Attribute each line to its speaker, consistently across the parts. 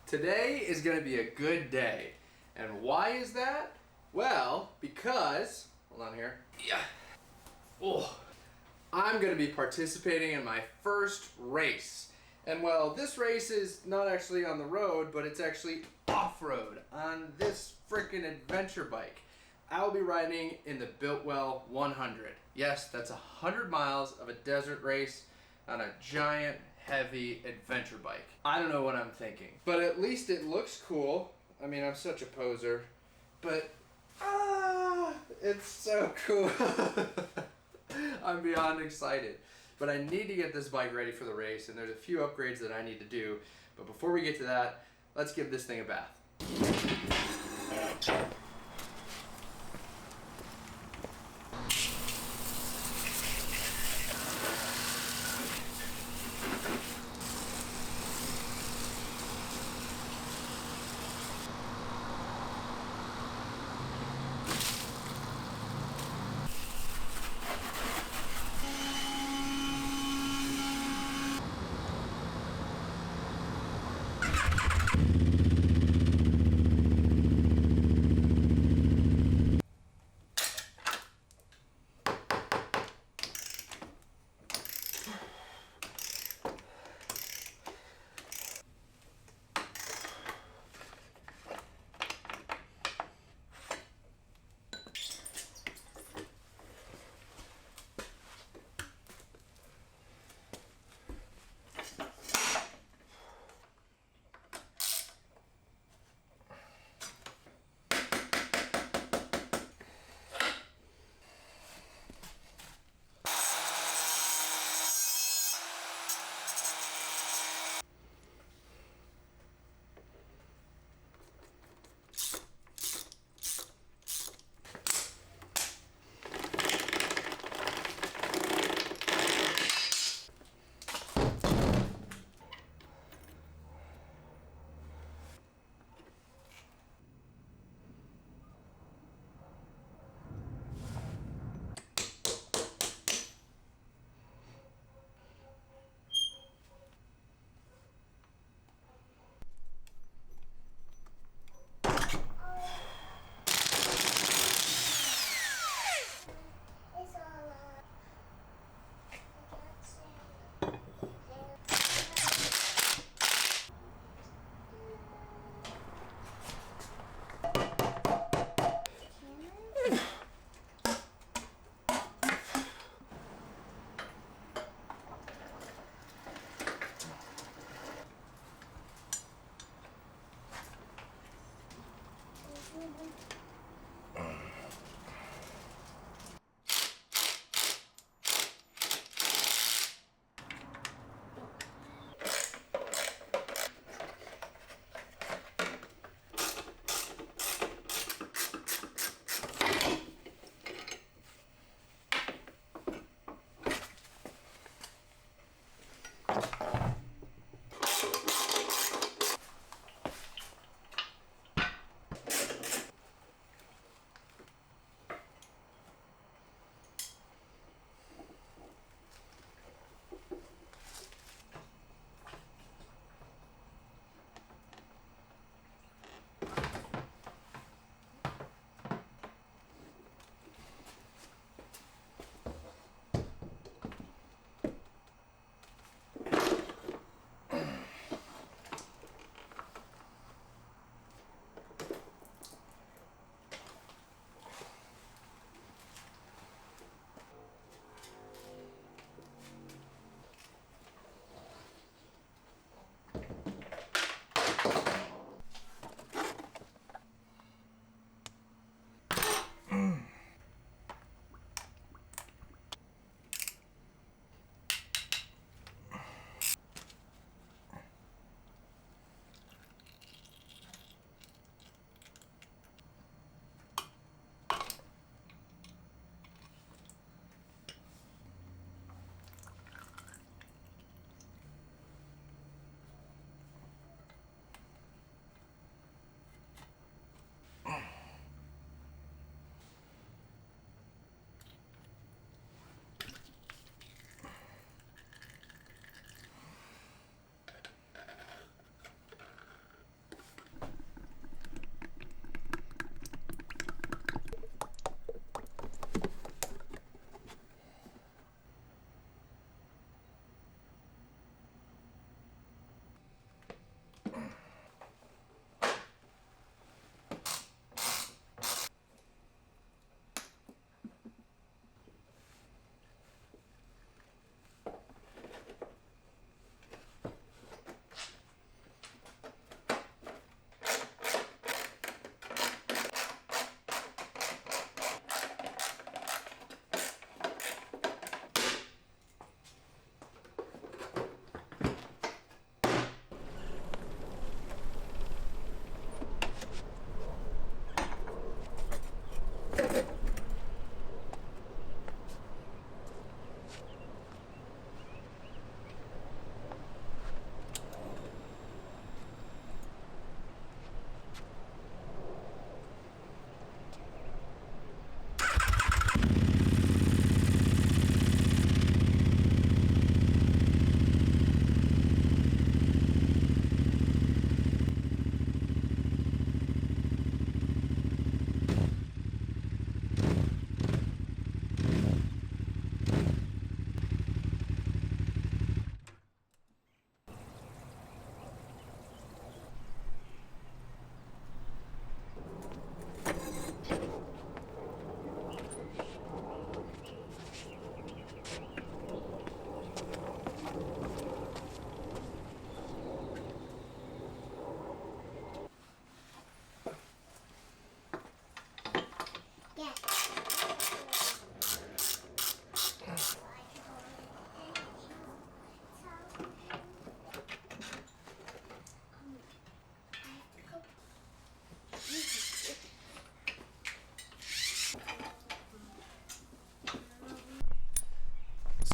Speaker 1: Today is going to be a good day. And why is that? Well, because, hold on here. Yeah. Oh. I'm going to be participating in my first race. And well, this race is not actually on the road, but it's actually off-road on this freaking adventure bike. I'll be riding in the Biltwell 100. Yes, that's 100 miles of a desert race on a giant, heavy adventure bike. I don't know what I'm thinking, but at least it looks cool. I mean, I'm such a poser, but it's so cool. I'm beyond excited. But I need to get this bike ready for the race, and there's a few upgrades that I need to do. But before we get to that, let's give this thing a bath.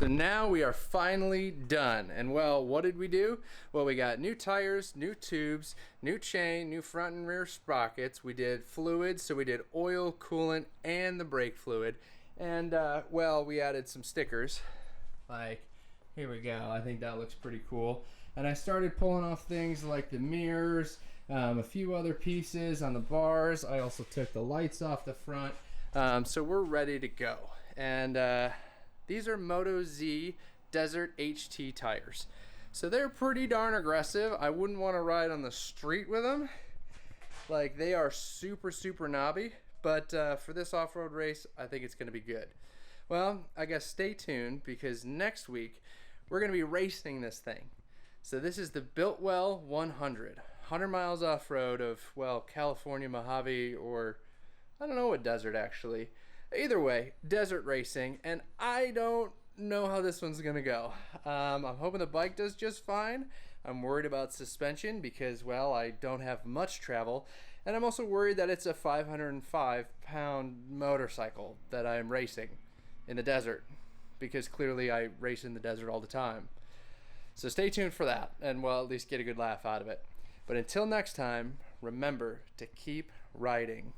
Speaker 1: So now we are finally done. And well, what did we do? Well, we got new tires, new tubes, new chain, new front and rear sprockets. We did fluids, so we did oil, coolant, and the brake fluid. And well, we added some stickers. Like, here we go. I think that looks pretty cool. And I started pulling off things like the mirrors, a few other pieces on the bars. I also took the lights off the front. So we're ready to go. And these are Moto Z Desert HT tires. So they're pretty darn aggressive. I wouldn't want to ride on the street with them. Like, they are super, super knobby. But for this off-road race, I think it's going to be good. Well, I guess stay tuned, because next week we're going to be racing this thing. So this is the Biltwell 100 miles off-road of, well, California, Mojave, or I don't know what desert actually. Either way, desert racing, and I don't know how this one's gonna go. I'm hoping the bike does just fine. I'm worried about suspension because, well, I don't have much travel, and I'm also worried that it's a 505-pound motorcycle that I'm racing in the desert, because clearly I race in the desert all the time. So stay tuned for that, and we'll at least get a good laugh out of it. But until next time, remember to keep riding.